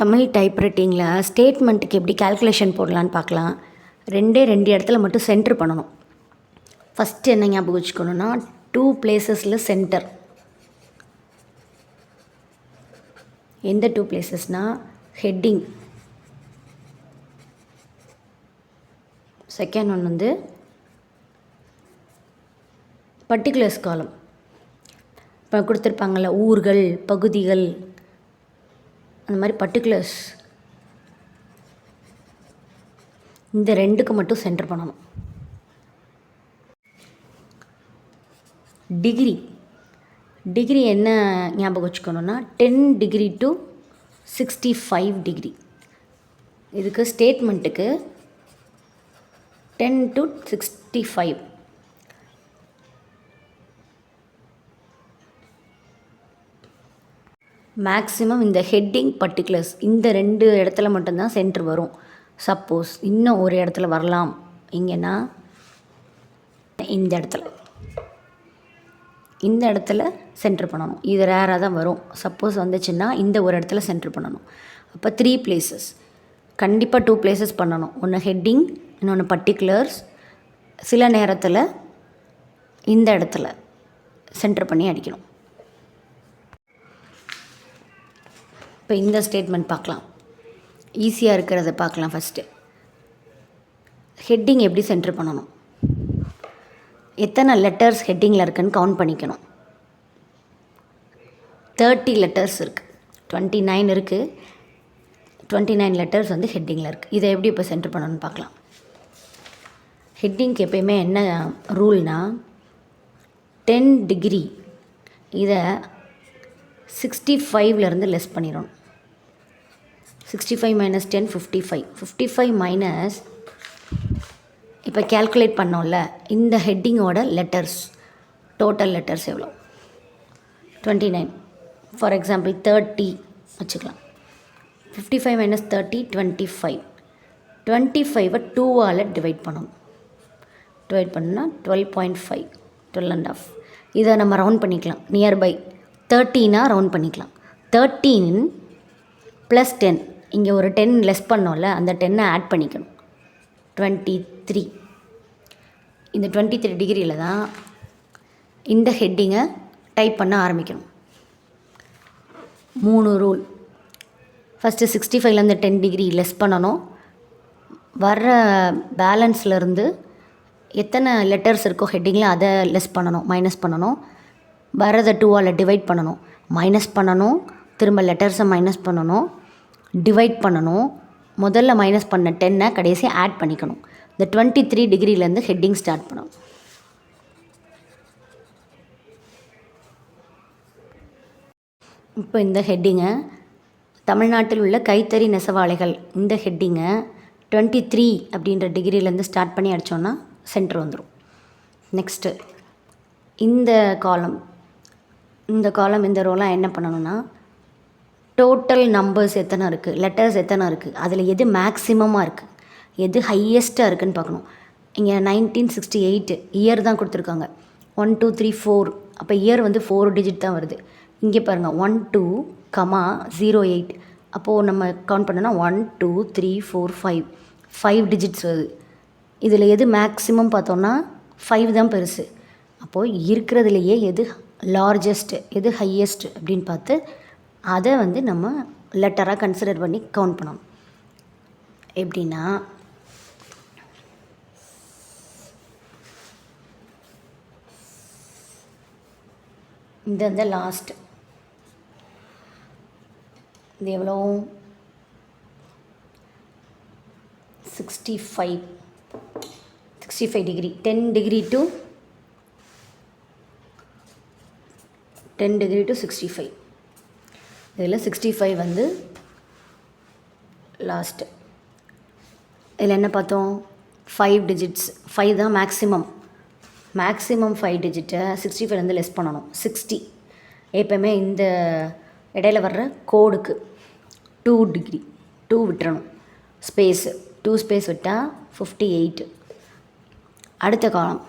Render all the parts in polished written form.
தமிழ் டைப்ரைட்டிங்கில் ஸ்டேட்மெண்ட்டுக்கு எப்படி கால்குலேஷன் போடலான்னு பார்க்கலாம். ரெண்டு இடத்துல மட்டும் சென்டர் பண்ணணும். ஃபஸ்ட்டு என்ன ஞாபகம் வச்சுக்கணுன்னா 2 பிளேசஸில் சென்டர். எந்த 2 பிளேசஸ்னால் ஹெட்டிங், செகண்ட் ஒன் வந்து பர்டிகுலர்ஸ் காலம். இப்போ கொடுத்துருப்பாங்கள்ல ஊர்கள், பகுதிகள், அந்த மாதிரி பர்டிகுலர்ஸ், இந்த ரெண்டுக்கு மட்டும் சென்டர் பண்ணணும். டிகிரி என்ன ஞாபகம் வச்சுக்கணுன்னா 10 டிகிரி டு 65 டிகிரி. இதுக்கு ஸ்டேட்மெண்ட்டுக்கு 10 to 65. மேக்ஸிமம் இந்த ஹெட்டிங், பர்டிகுலர்ஸ் இந்த 2 இடத்துல மட்டும்தான் சென்டர் வரும். சப்போஸ் இன்னும் ஒரு இடத்துல வரலாம். இங்கேனா இந்த இடத்துல சென்டர் பண்ணணும். இது ரேராக தான் வரும். சப்போஸ் வந்துச்சுன்னா இந்த ஒரு இடத்துல சென்டர் பண்ணணும். அப்போ 3 பிளேசஸ், கண்டிப்பாக 2 பிளேசஸ் பண்ணணும். ஒன்று ஹெட்டிங், இன்னொன்று பர்டிகுலர்ஸ். சில நேரத்தில் இந்த இடத்துல சென்டர் பண்ணி அடிக்கணும். இப்போ இந்த ஸ்டேட்மெண்ட் பார்க்கலாம். ஈஸியாக இருக்கிறத பார்க்கலாம். ஃபஸ்ட்டு ஹெட்டிங் எப்படி சென்டர் பண்ணணும், எத்தனை லெட்டர்ஸ் ஹெட்டிங்கில் இருக்குதுன்னு கவுண்ட் பண்ணிக்கணும். 30 லெட்டர்ஸ் இருக்குது, 29 இருக்குது. 29 லெட்டர்ஸ் வந்து ஹெட்டிங்கில் இருக்குது. இதை எப்படி இப்போ சென்டர் பண்ணணும்னு பார்க்கலாம். ஹெட்டிங்க்கு எப்பயுமே என்ன ரூல்னால் 10 டிகிரி இதை 65லேருந்து லெஸ் பண்ணிடணும். 65 - 10 55. 55 மைனஸ் இப்போ கேல்குலேட் பண்ணோம்ல, இந்த ஹெட்டிங்கோட லெட்டர்ஸ், டோட்டல் லெட்டர்ஸ் எவ்வளோ? 29. ஃபார் எக்ஸாம்பிள் 30 வச்சுக்கலாம். 55 - 30 25. 25 2ஆல் டிவைட் பண்ணணும். டிவைட் பண்ணால் 12.5, 12.5. இதை நம்ம ரவுண்ட் பண்ணிக்கலாம். நியர்பை 13 ரவுண்ட் பண்ணிக்கலாம். 13 + 10, இங்கே ஒரு 10 லெஸ் பண்ணோம்ல, அந்த 10 ஆட் பண்ணிக்கணும். 23. இந்த 23 டிகிரியில் தான் இந்த ஹெட்டிங்கை டைப் பண்ண ஆரம்பிக்கணும். 3 ரூல். ஃபஸ்ட்டு 65லேருந்து 10 டிகிரி லெஸ் பண்ணணும். வர்ற பேலன்ஸ்லேருந்து எத்தனை லெட்டர்ஸ் இருக்கோ ஹெட்டிங்கில் அதை லெஸ் பண்ணணும், மைனஸ் பண்ணணும். வரதை 2ஆல் டிவைட் பண்ணணும், மைனஸ் பண்ணணும். திரும்ப லெட்டர்ஸை மைனஸ் பண்ணணும், டிவைட் பண்ணணும். முதல்ல மைனஸ் பண்ண 10 கடைசியாக ஆட் பண்ணிக்கணும். இந்த 23 டிகிரிலேருந்து ஹெட்டிங் ஸ்டார்ட் பண்ணணும். இப்போ இந்த ஹெட்டிங்கை தமிழ்நாட்டில் உள்ள கைத்தறி நெசவாளிகள், இந்த ஹெட்டிங்கை 23 அப்படின்ற டிகிரிலேருந்து ஸ்டார்ட் பண்ணி அடித்தோன்னா சென்டர் வந்துடும். நெக்ஸ்ட்டு இந்த காலம், இந்த ரோலாம் என்ன பண்ணணும்னா டோட்டல் நம்பர்ஸ் எத்தனை இருக்குது, லெட்டர்ஸ் எத்தனை இருக்குது, அதில் எது மேக்ஸிமமாக இருக்குது, எது ஹையஸ்ட்டாக இருக்குதுன்னு பார்க்கணும். இங்கே 1968 இயர் தான் கொடுத்துருக்காங்க. 1 2 3 4. அப்போ இயர் வந்து 4 டிஜிட் தான் வருது. இங்கே பாருங்கள் 1 2, 08. அப்போது நம்ம கவுண்ட் பண்ணோன்னா 1 2 3 4 5 டிஜிட்ஸ் வருது. இதில் எது மேக்ஸிமம் பார்த்தோன்னா 5 தான் பெருசு. அப்போது இருக்கிறதுலையே எது லார்ஜஸ்ட்டு, எது ஹையஸ்ட் அப்படின்னு பார்த்து அதை வந்து நம்ம லெட்டராக கன்சிடர் பண்ணி கவுண்ட் பண்ணணும். எப்படின்னா இந்த லாஸ்ட் இது எவ்வளோ? 65 டிகிரி. 10 degree to 65. இதில் 65 வந்து லாஸ்ட்டு. இதில் என்ன பார்த்தோம்? 5 டிஜிட்ஸ். 5 தான் மேக்ஸிமம் 5 டிஜிட்டை 65லேருந்து லெஸ் பண்ணணும். 60. எப்போவுமே இந்த இடையில வர்ற கோடுக்கு 2 டிகிரி 2 விட்டுறணும். ஸ்பேஸு 2 ஸ்பேஸ் விட்டால் 58. அடுத்த காலம்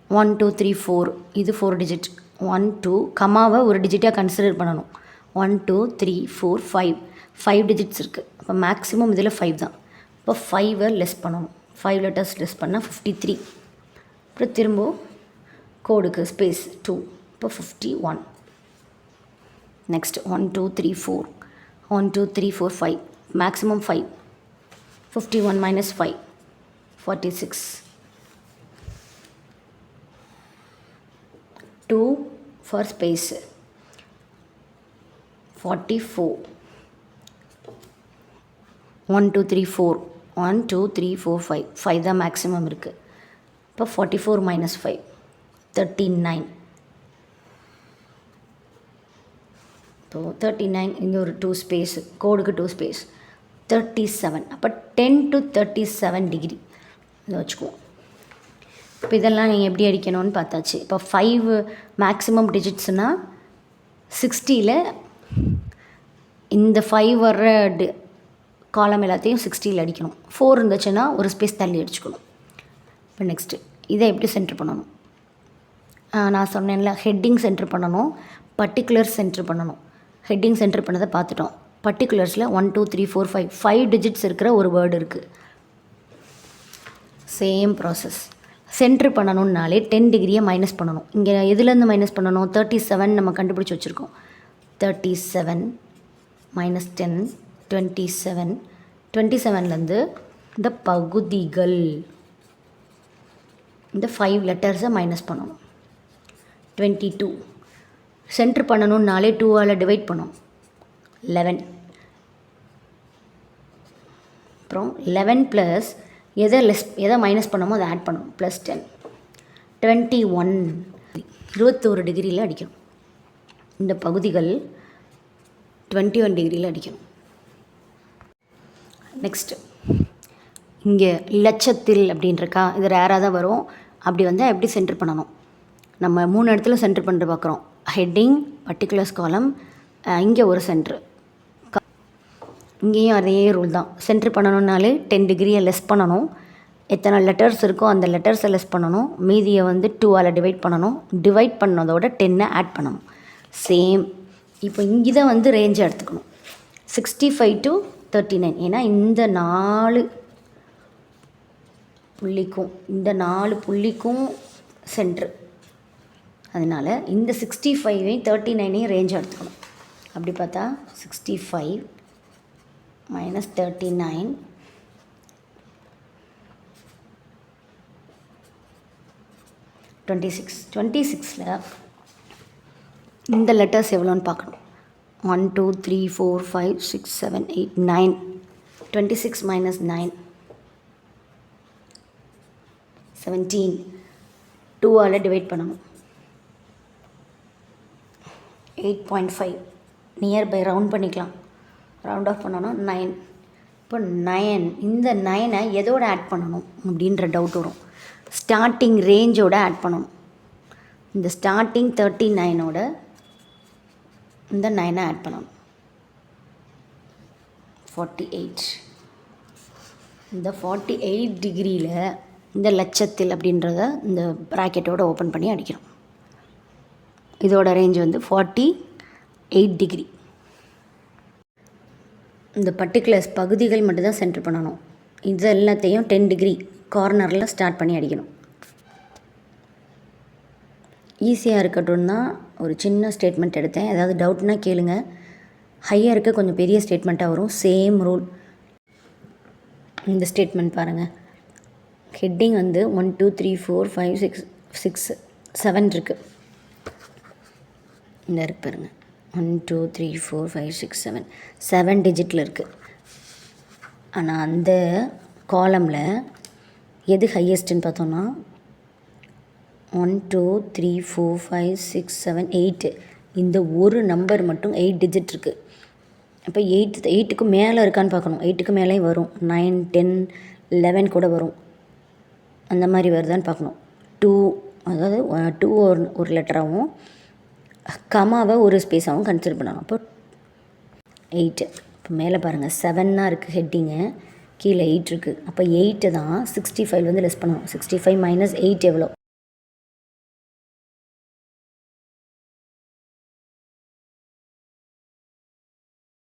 1 2 3 4. இது 4 டிஜிட். 1 2 கமாவை ஒரு டிஜிட்டாக கன்சிடர் பண்ணணும். 1 2 3 4 5 5 டிஜிட்ஸ் இருக்குது. அப்போ மேக்ஸிமம் இதில் 5 தான். இப்போ 5 லெஸ் பண்ணணும். 5 லெட்டர்ஸ் லெஸ் பண்ணால் 53. அப்புறம் திரும்ப கோடுக்கு ஸ்பேஸ் 2. இப்போ 51. Next 1 2 3 4 1 2 3 4 5 maximum 5. 51 minus 5 46. 2 for space 44. 1 2 3 4 1 2 3 4 5 5 தான் மேக்ஸிமம் இருக்குது. இப்போ 44 minus 5 39. இப்போ 39 இங்கே ஒரு 2 ஸ்பேஸ், கோடுக்கு 2 ஸ்பேஸ் 37. அப்போ 10 to 37 டிகிரி இதை வச்சுக்குவோம். இப்போ இதெல்லாம் நீங்கள் எப்படி அடிக்கணும்னு பார்த்தாச்சு. இப்போ 5 மேக்ஸிமம் டிஜிட்ஸ்னால் 60ல் இந்த 5 வர்ற காலம் எல்லாத்தையும் 60ல் அடிக்கணும். 4 இருந்துச்சுன்னா ஒரு ஸ்பேஸ் தள்ளி அடிச்சுக்கணும். இப்போ நெக்ஸ்ட்டு இதை எப்படி சென்டர் பண்ணணும்? நான் சொன்னேன்ல, ஹெட்டிங் சென்டர் பண்ணணும், பர்டிகுலர்ஸ் சென்டர் பண்ணணும். ஹெட்டிங் சென்டர் பண்ணதை பார்த்துட்டோம். பர்டிகுலர்ஸில் 1 2 3 4 5 டிஜிட்ஸ் இருக்கிற ஒரு வேர்டு இருக்குது. Same process. சென்டர் பண்ணணுன்னாலே 10 டிகிரியை மைனஸ் பண்ணணும். இங்கே எதுலேருந்து மைனஸ் பண்ணணும்? 37 நம்ம கண்டுபிடிச்சி வச்சுருக்கோம். 37 minus 10 27. 27லேருந்து இந்த பகுதிகள், இந்த 5 லெட்டர்ஸை மைனஸ் பண்ணணும். 22. சென்டர் பண்ணணுன்னாலே 2ஆல் டிவைட் பண்ணணும். 11. அப்புறம் 11 ப்ளஸ் எதை மைனஸ் பண்ணமோ அதை ஆட் பண்ணணும். ப்ளஸ் 10. 21. 21 டிகிரியில் அடிக்கணும். இந்த பகுதிகள் 21 டிகிரியில் அடிக்கணும். நெக்ஸ்ட்டு இங்கே லட்சத்தில் அப்படின்றக்கா, இது ரேராக தான் வரும். அப்படி வந்தால் எப்படி சென்டர் பண்ணணும்? நம்ம 3 இடத்துல சென்டர் பண்ணிட்டு பார்க்குறோம். ஹெட்டிங், பர்டிகுலர்ஸ் காலம், இங்கே ஒரு சென்ட்ரு. இங்கேயும் அதே ரூல் தான். சென்டர் பண்ணணுன்னாலே 10 டிகிரியை லெஸ் பண்ணணும். எத்தனை லெட்டர்ஸ் இருக்கோ அந்த லெட்டர்ஸை லெஸ் பண்ணணும். மீதியை வந்து 2ஆல் டிவைட் பண்ணணும். டிவைட் பண்ணதோட 10 ஆட் பண்ணணும். சேம். இப்போ இங்கே தான் வந்து ரேஞ்சை எடுத்துக்கணும். 65 to 39. ஏன்னா இந்த 4 புள்ளிக்கும் சென்ட்ரு. அதனால் இந்த 65ஐயும் 39ஐயும் ரேஞ்சாக எடுத்துக்கணும். அப்படி பார்த்தா 65 minus 39 26. 26ல் இந்த லெட்டர்ஸ் எவ்வளோன்னு பார்க்கணும். 1 2 3 4 5 6 7 8 9. 26 minus 9 17. 2ஆல் டிவைட் பண்ணணும். 8.5. நியர்பை ரவுண்ட் பண்ணிக்கலாம். ரவுண்ட் ஆஃப் பண்ணணும். 9. இப்போ 9, இந்த 9ஐ எதோடு ஆட் பண்ணணும் அப்படின்ற டவுட் வரும். ஸ்டார்டிங் ரேஞ்சோடு ஆட் பண்ணணும். இந்த ஸ்டார்டிங் 39ஓட இந்த 9ஐ ஆட் பண்ணணும். 48. இந்த 48 டிகிரியில் இந்த லட்சத்தில் அப்படின்றத இந்த ப்ராக்கெட்டோடு ஓப்பன் பண்ணி அடிக்கணும். இதோட ரேஞ்ச் வந்து 48 டிகிரி. இந்த பர்டிகுலர்ஸ் பகுதிகள் மட்டும்தான் சென்டர் பண்ணணும். இது எல்லாத்தையும் 10 டிகிரி கார்னரில் ஸ்டார்ட் பண்ணி அடிக்கணும். ஈஸியாக இருக்கட்டும் தான் ஒரு சின்ன ஸ்டேட்மெண்ட் எடுத்தேன். ஏதாவது டவுட்னா கேளுங்க. ஹையாக இருக்க கொஞ்சம் பெரிய ஸ்டேட்மெண்ட்டாக வரும். Same rule. இந்த ஸ்டேட்மெண்ட் பாருங்கள். ஹெட்டிங் வந்து 1 2 3 4 5 6 7 இருக்குது. இந்த இருக்கு பாருங்கள். 1 2 3 4 5 6 7 7 டிஜிட்டில் இருக்குது. ஆனால் அந்த காலமில் எது ஹையஸ்ட்டுன்னு பார்த்தோன்னா 1 2 3 4 5 6 7 8. இந்த ஒரு நம்பர் மட்டும் 8 டிஜிட் இருக்குது. அப்போ 8க்கு மேலே இருக்கான்னு பார்க்கணும். 8க்கு மேலேயும் வரும். 9 10 11 கூட வரும். அந்த மாதிரி வருதான்னு பார்க்கணும். 2, அதாவது 2 ஒரு லெட்டராகவும் கமாவை ஒரு ஸ்பேஸாகவும் கன்சிடர் பண்ணணும். அப்போ 8. இப்போ மேலே பாருங்கள் 7 இருக்குது ஹெட்டிங்கு, கீழே 8 இருக்குது. அப்போ 8 தான் 65 வந்து லெஸ் பண்ணணும். 65 minus 8 எவ்வளோ?